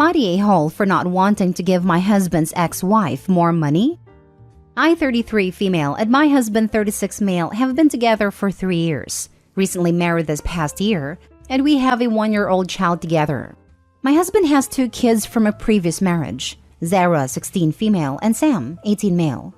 Am I the a-hole for not wanting to give my husband's ex-wife more money? I, 33 female, and my husband, 36 male, have been together for 3 years, recently married this past year, and we have a 1-year-old child together. My husband has 2 kids from a previous marriage, Zara, 16 female, and Sam, 18 male.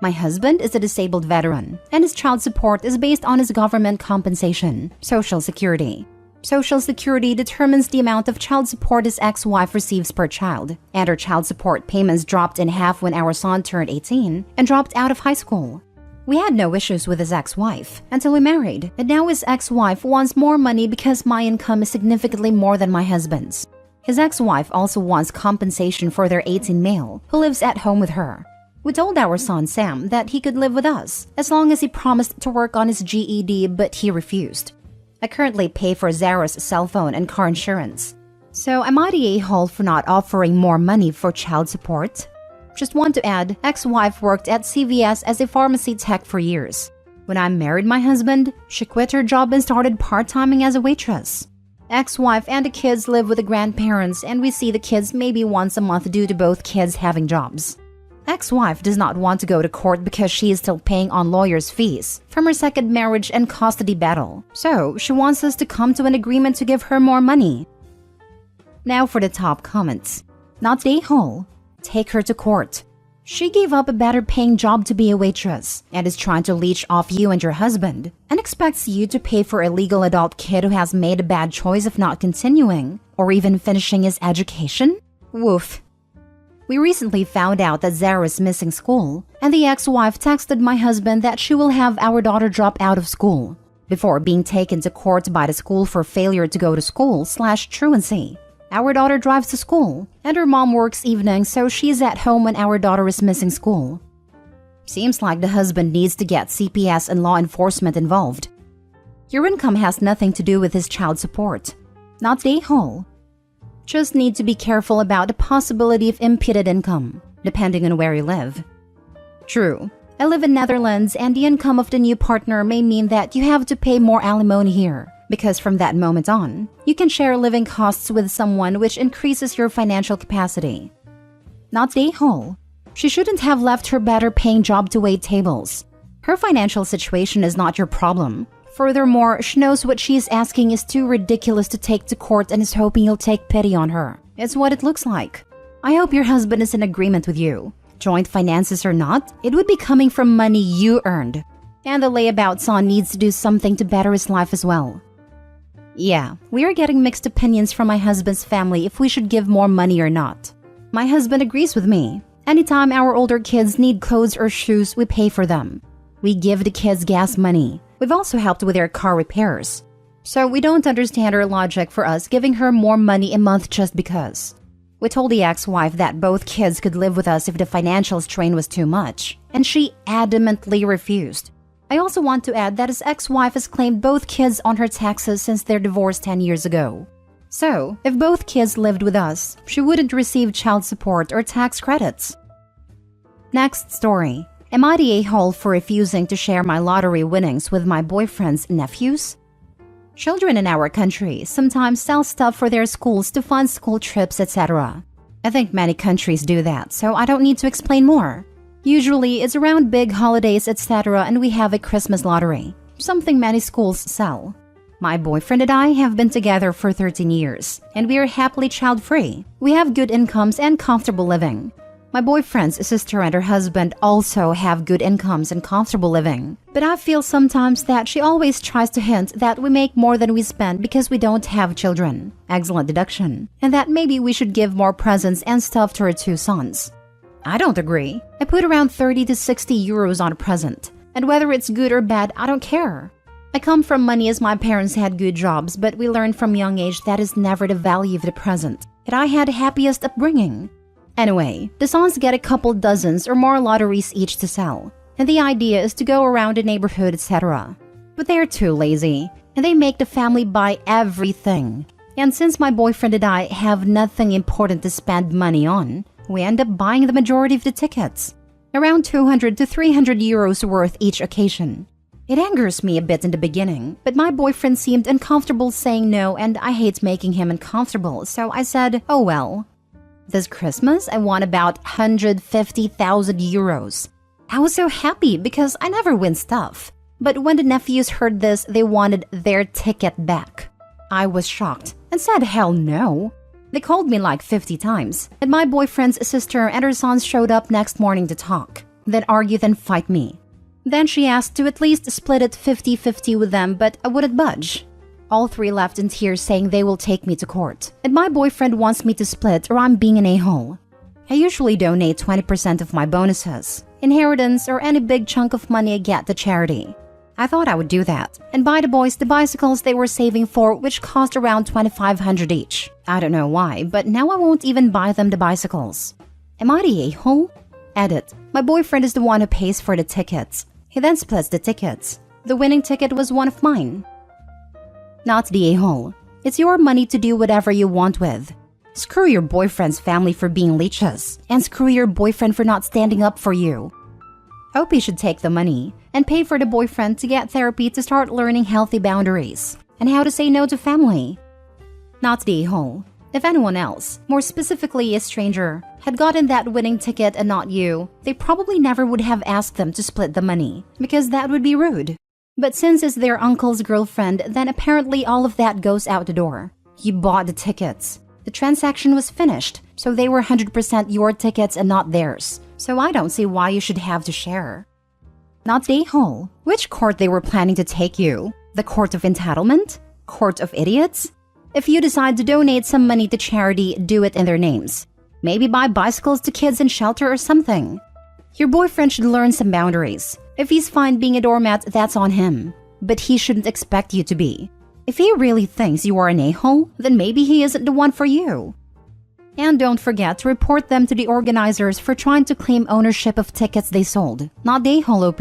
My husband is a disabled veteran, and his child support is based on his government compensation, Social Security. Social Security determines the amount of child support his ex-wife receives per child, and her child support payments dropped in half when our son turned 18 and dropped out of high school. We had no issues with his ex-wife until we married, and now his ex-wife wants more money because my income is significantly more than my husband's. His ex-wife also wants compensation for their 18 male who lives at home with her. We told our son Sam that he could live with us as long as he promised to work on his GED, but he refused. I currently pay for Zara's cell phone and car insurance. So am I the a-hole for not offering more money for child support? Just want to add, ex-wife worked at CVS as a pharmacy tech for years. When I married my husband, she quit her job and started part-timing as a waitress. Ex-wife and the kids live with the grandparents, and we see the kids maybe once a month due to both kids having jobs. Ex-wife does not want to go to court because she is still paying on lawyers' fees from her second marriage and custody battle. So she wants us to come to an agreement to give her more money. Now for the top comments. Not the a-hole. Take her to court. She gave up a better paying job to be a waitress and is trying to leech off you and your husband and expects you to pay for a legal adult kid who has made a bad choice of not continuing or even finishing his education? Woof. We recently found out that Zara is missing school, and the ex-wife texted my husband that she will have our daughter drop out of school before being taken to court by the school for failure to go to school/truancy. Our daughter drives to school, and her mom works evenings, so she is at home when our daughter is missing school. Seems like the husband needs to get CPS and law enforcement involved. Your income has nothing to do with his child support. Not the a-hole. Just need to be careful about the possibility of imputed income, depending on where you live. True, I live in Netherlands, and the income of the new partner may mean that you have to pay more alimony here, because from that moment on, you can share living costs with someone, which increases your financial capacity. Not the a-hole. She shouldn't have left her better paying job to wait tables. Her financial situation is not your problem. Furthermore, she knows what she is asking is too ridiculous to take to court and is hoping you'll take pity on her. It's what it looks like. I hope your husband is in agreement with you. Joint finances or not, it would be coming from money you earned. And the layabout son needs to do something to better his life as well. Yeah, we are getting mixed opinions from my husband's family if we should give more money or not. My husband agrees with me. Anytime our older kids need clothes or shoes, we pay for them. We give the kids gas money. We've also helped with their car repairs. So we don't understand her logic for us giving her more money a month just because. We told the ex-wife that both kids could live with us if the financial strain was too much, and she adamantly refused. I also want to add that his ex-wife has claimed both kids on her taxes since their divorce 10 years ago. So, if both kids lived with us, she wouldn't receive child support or tax credits. Next story. Am I the a-hole for refusing to share my lottery winnings with my boyfriend's nephews? Children in our country sometimes sell stuff for their schools to fund school trips, etc. I think many countries do that, so I don't need to explain more. Usually, it's around big holidays, etc., and we have a Christmas lottery, something many schools sell. My boyfriend and I have been together for 13 years, and we are happily child-free. We have good incomes and comfortable living. My boyfriend's sister and her husband also have good incomes and comfortable living. But I feel sometimes that she always tries to hint that we make more than we spend because we don't have children. Excellent deduction. And that maybe we should give more presents and stuff to her 2 sons. I don't agree. I put around 30 to 60 euros on a present. And whether it's good or bad, I don't care. I come from money as my parents had good jobs, but we learned from young age that is never the value of the present. And I had the happiest upbringing. Anyway, the sons get a couple dozens or more lotteries each to sell, and the idea is to go around the neighborhood, etc. But they're too lazy, and they make the family buy everything. And since my boyfriend and I have nothing important to spend money on, we end up buying the majority of the tickets, around 200 to 300 euros worth each occasion. It angers me a bit in the beginning, but my boyfriend seemed uncomfortable saying no, and I hate making him uncomfortable, so I said, oh well. This Christmas, I won about 150,000 euros. I was so happy because I never win stuff. But when the nephews heard this, they wanted their ticket back. I was shocked and said hell no. They called me like 50 times, and my boyfriend's sister and her sons showed up next morning to talk, then argue, then fight me. Then she asked to at least split it 50-50 with them, but I wouldn't budge. All three left in tears saying they will take me to court, and my boyfriend wants me to split or I'm being an a-hole. I usually donate 20% of my bonuses, inheritance, or any big chunk of money I get to charity. I thought I would do that and buy the boys the bicycles they were saving for, which cost around 2,500 each. I don't know why, but now I won't even buy them the bicycles. Am I the a-hole? Edit. My boyfriend is the one who pays for the tickets. He then splits the tickets. The winning ticket was one of mine. Not the a-hole. It's your money to do whatever you want with. Screw your boyfriend's family for being leeches, and screw your boyfriend for not standing up for you. Hope he should take the money and pay for the boyfriend to get therapy to start learning healthy boundaries and how to say no to family. Not the a-hole. If anyone else, more specifically a stranger, had gotten that winning ticket and not you, they probably never would have asked them to split the money, because that would be rude. But since it's their uncle's girlfriend, then apparently all of that goes out the door. You bought the tickets. The transaction was finished, so they were 100% your tickets and not theirs. So I don't see why you should have to share. Not the a-hole. Which court they were planning to take you? The court of entitlement? Court of idiots? If you decide to donate some money to charity, do it in their names. Maybe buy bicycles to kids in shelter or something. Your boyfriend should learn some boundaries. If he's fine being a doormat, that's on him. But he shouldn't expect you to be. If he really thinks you are an a-hole, then maybe he isn't the one for you. And don't forget to report them to the organizers for trying to claim ownership of tickets they sold, not the a-hole OP.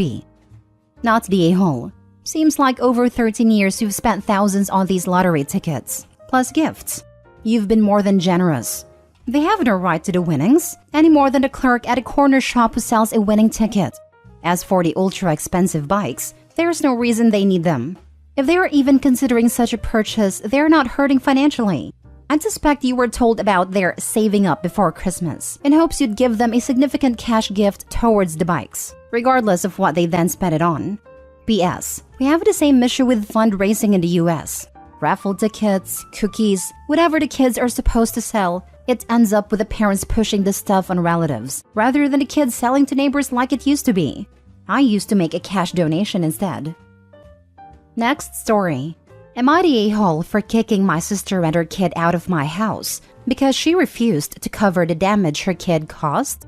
Not the a-hole. Seems like over 13 years you've spent thousands on these lottery tickets, plus gifts. You've been more than generous. They have no right to the winnings, any more than the clerk at a corner shop who sells a winning ticket. As for the ultra-expensive bikes, there's no reason they need them. If they are even considering such a purchase, they're not hurting financially. I'd suspect you were told about their saving up before Christmas in hopes you'd give them a significant cash gift towards the bikes, regardless of what they then spent it on. P.S. We have the same issue with fundraising in the US. Raffle tickets, cookies, whatever the kids are supposed to sell, it ends up with the parents pushing the stuff on relatives, rather than the kids selling to neighbors like it used to be. I used to make a cash donation instead. Next story. Am I the a-hole for kicking my sister and her kid out of my house because she refused to cover the damage her kid caused?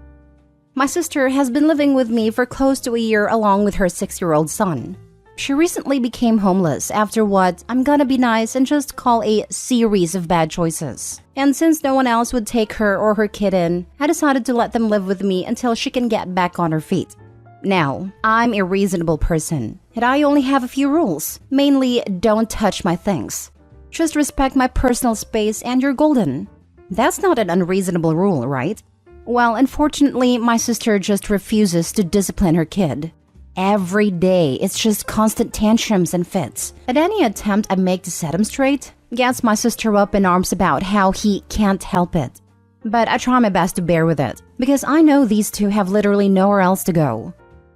My sister has been living with me for close to a year along with her 6-year-old son. She recently became homeless after what I'm gonna be nice and just call a series of bad choices. And since no one else would take her or her kid in, I decided to let them live with me until she can get back on her feet. Now, I'm a reasonable person, and I only have a few rules. Mainly, don't touch my things. Just respect my personal space and you're golden. That's not an unreasonable rule, right? Well, unfortunately, my sister just refuses to discipline her kid. Every day, it's just constant tantrums and fits. At any attempt I make to set him straight, gets my sister up in arms about how he can't help it. But I try my best to bear with it, because I know these two have literally nowhere else to go.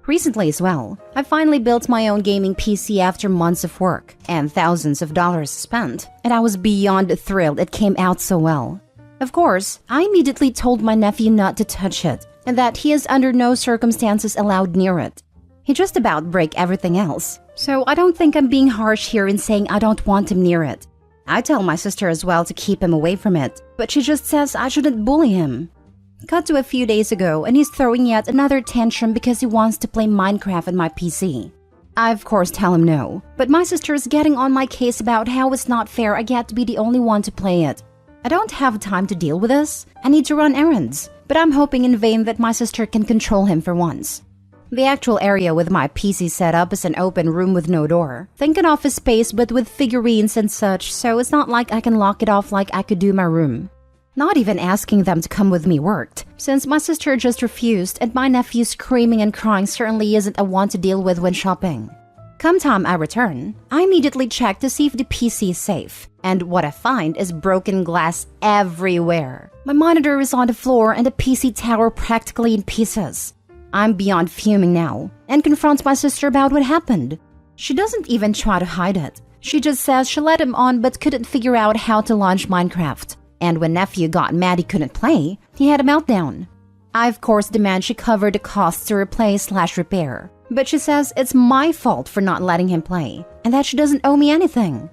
Recently as well, I finally built my own gaming PC after months of work and thousands of dollars spent, and I was beyond thrilled it came out so well. Of course, I immediately told my nephew not to touch it, and that he is under no circumstances allowed near it. He just about broke everything else, so I don't think I'm being harsh here in saying I don't want him near it. I tell my sister as well to keep him away from it, but she just says I shouldn't bully him. Cut to a few days ago and he's throwing yet another tantrum because he wants to play Minecraft on my PC. I of course tell him no, but my sister is getting on my case about how it's not fair I get to be the only one to play it. I don't have time to deal with this. I need to run errands, but I'm hoping in vain that my sister can control him for once. The actual area with my PC set up is an open room with no door. Think an office space but with figurines and such, so it's not like I can lock it off like I could do my room. Not even asking them to come with me worked, since my sister just refused and my nephew screaming and crying certainly isn't a one to deal with when shopping. Come time I return, I immediately check to see if the PC is safe, and what I find is broken glass everywhere. My monitor is on the floor and the PC tower practically in pieces. I'm beyond fuming now and confront my sister about what happened. She doesn't even try to hide it. She just says she let him on but couldn't figure out how to launch Minecraft. And when nephew got mad he couldn't play, he had a meltdown. I of course demand she cover the costs to replace/repair. But she says it's my fault for not letting him play, and that she doesn't owe me anything.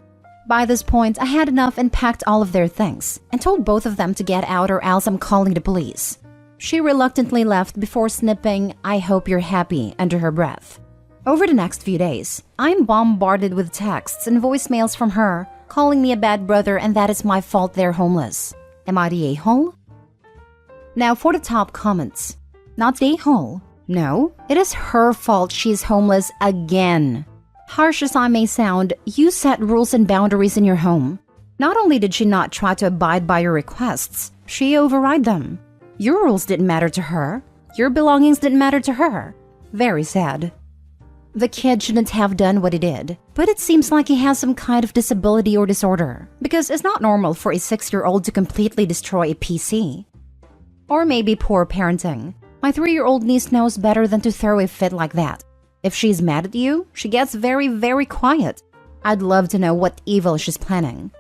By this point, I had enough and packed all of their things, and told both of them to get out or else I'm calling the police. She reluctantly left before snipping, "I hope you're happy," under her breath. Over the next few days, I'm bombarded with texts and voicemails from her, calling me a bad brother and that it's my fault they're homeless. Am I the a-hole? Now for the top comments. Not the a-hole. No, it is her fault she's homeless again. Harsh as I may sound, you set rules and boundaries in your home. Not only did she not try to abide by your requests, she override them. Your rules didn't matter to her. Your belongings didn't matter to her. Very sad. The kid shouldn't have done what he did, but it seems like he has some kind of disability or disorder, because it's not normal for a 6-year-old to completely destroy a PC. Or maybe poor parenting. My 3-year-old niece knows better than to throw a fit like that. If she's mad at you, she gets very, very quiet. I'd love to know what evil she's planning.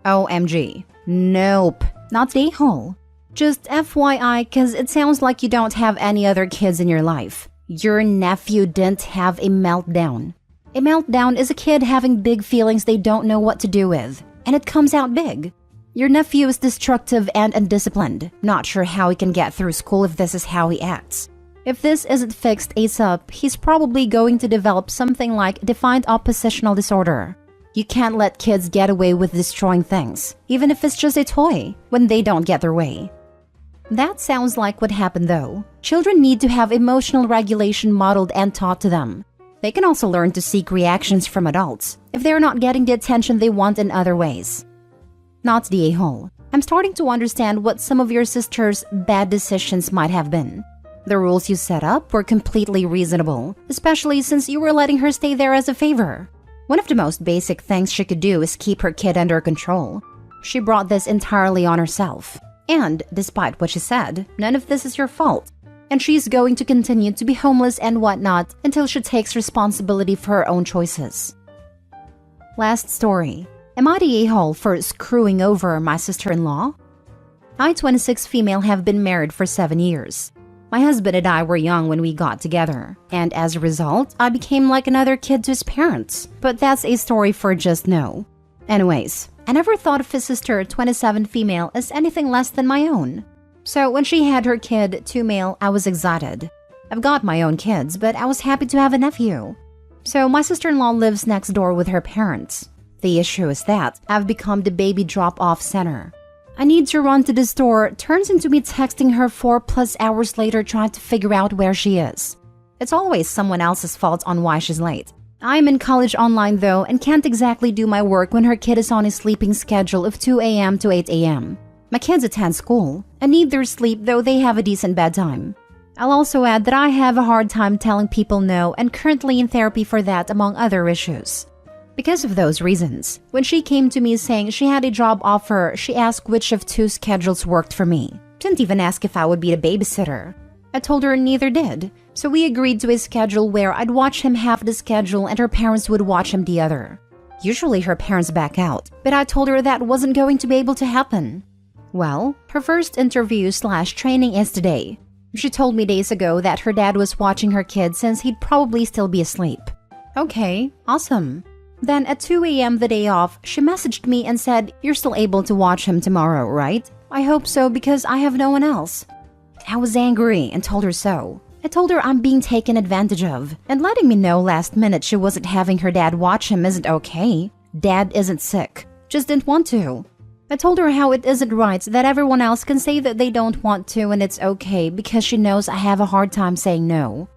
OMG. Nope. Not the a-hole. Just FYI, cause it sounds like you don't have any other kids in your life. Your nephew didn't have a meltdown. A meltdown is a kid having big feelings they don't know what to do with, and it comes out big. Your nephew is destructive and undisciplined. Not sure how he can get through school if this is how he acts. If this isn't fixed ASAP, he's probably going to develop something like defiant oppositional disorder. You can't let kids get away with destroying things, even if it's just a toy, when they don't get their way. That sounds like what happened though. Children need to have emotional regulation modeled and taught to them. They can also learn to seek reactions from adults if they're not getting the attention they want in other ways. Not the a-hole. I'm starting to understand what some of your sister's bad decisions might have been. The rules you set up were completely reasonable, especially since you were letting her stay there as a favor. One of the most basic things she could do is keep her kid under control. She brought this entirely on herself. And, despite what she said, none of this is your fault. And she's going to continue to be homeless and whatnot until she takes responsibility for her own choices. Last story. Am I the a-hole for screwing over my sister-in-law? I, 26 female, have been married for 7 years. My husband and I were young when we got together, and as a result, I became like another kid to his parents. But that's a story for just now. Anyways, I never thought of his sister, 27 female, as anything less than my own. So when she had her kid, 2 male, I was excited. I've got my own kids, but I was happy to have a nephew. So my sister-in-law lives next door with her parents. The issue is that I've become the baby drop-off center. I need to run to the store turns into me texting her 4+ hours later trying to figure out where she is. It's always someone else's fault on why she's late. I'm in college online though and can't exactly do my work when her kid is on a sleeping schedule of 2 a.m. to 8 a.m. My kids attend school and need their sleep though they have a decent bedtime. I'll also add that I have a hard time telling people no and currently in therapy for that among other issues. Because of those reasons, when she came to me saying she had a job offer, she asked which of 2 schedules worked for me. Didn't even ask if I would be the babysitter. I told her neither did, so we agreed to a schedule where I'd watch him half the schedule and her parents would watch him the other. Usually her parents back out, but I told her that wasn't going to be able to happen. Well, her first interview/training is today. She told me days ago that her dad was watching her kid since he'd probably still be asleep. Okay, awesome. Then at 2 a.m. the day off, she messaged me and said, "You're still able to watch him tomorrow, right?" I hope so because I have no one else. I was angry and told her so. I told her I'm being taken advantage of, and letting me know last minute she wasn't having her dad watch him isn't okay. Dad isn't sick, just didn't want to. I told her how it isn't right that everyone else can say that they don't want to and it's okay because she knows I have a hard time saying no.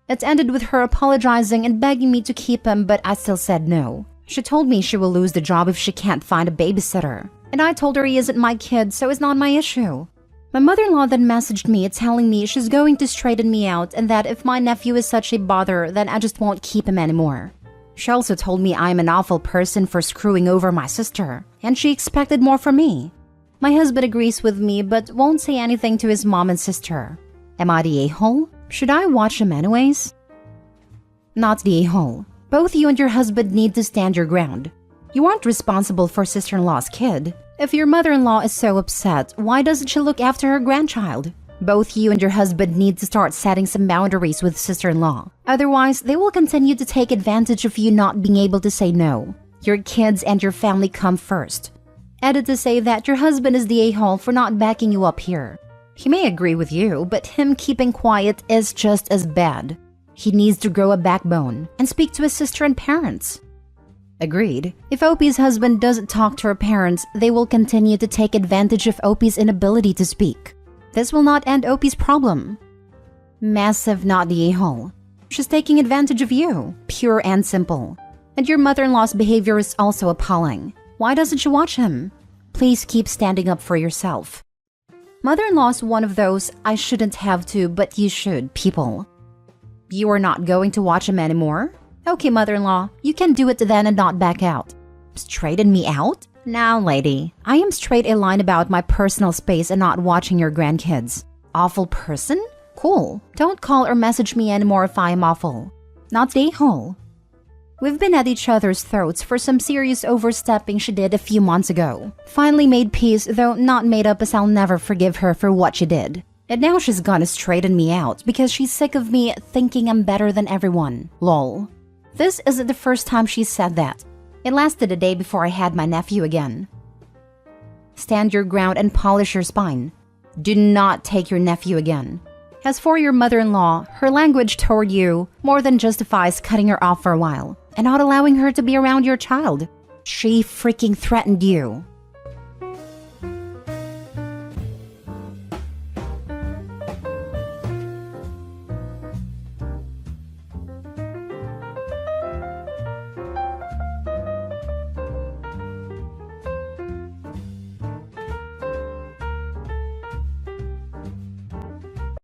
It ended with her apologizing and begging me to keep him, but I still said no. She told me she will lose the job if she can't find a babysitter. And I told her he isn't my kid, so it's not my issue. My mother-in-law then messaged me telling me she's going to straighten me out and that if my nephew is such a bother, then I just won't keep him anymore. She also told me I'm an awful person for screwing over my sister, and she expected more from me. My husband agrees with me but won't say anything to his mom and sister. Am I the a-hole? Should I watch him anyways? Not the a-hole. Both you and your husband need to stand your ground. You aren't responsible for sister-in-law's kid. If your mother-in-law is so upset, why doesn't she look after her grandchild? Both you and your husband need to start setting some boundaries with sister-in-law. Otherwise, they will continue to take advantage of you not being able to say no. Your kids and your family come first. Added to say that your husband is the a-hole for not backing you up here. He may agree with you, but him keeping quiet is just as bad. He needs to grow a backbone and speak to his sister and parents. Agreed. If Opie's husband doesn't talk to her parents, they will continue to take advantage of Opie's inability to speak. This will not end Opie's problem. Massive not the a-hole. She's taking advantage of you, pure and simple. And your mother-in-law's behavior is also appalling. Why doesn't she watch him? Please keep standing up for yourself. Mother-in-law's one of those I shouldn't have to, but you should people. You are not going to watch him anymore? Okay, mother-in-law, you can do it then and not back out. Straighten me out? Now, lady, I am straight a line about my personal space and not watching your grandkids. Awful person? Cool. Don't call or message me anymore if I am awful. Not the a-hole. We've been at each other's throats for some serious overstepping she did a few months ago. Finally made peace, though not made up, as I'll never forgive her for what she did. And now she's gonna straighten me out because she's sick of me thinking I'm better than everyone. Lol. This isn't the first time she's said that. It lasted a day before I had my nephew again. Stand your ground and polish your spine. Do not take your nephew again. As for your mother-in-law, her language toward you more than justifies cutting her off for a while and not allowing her to be around your child. She freaking threatened you.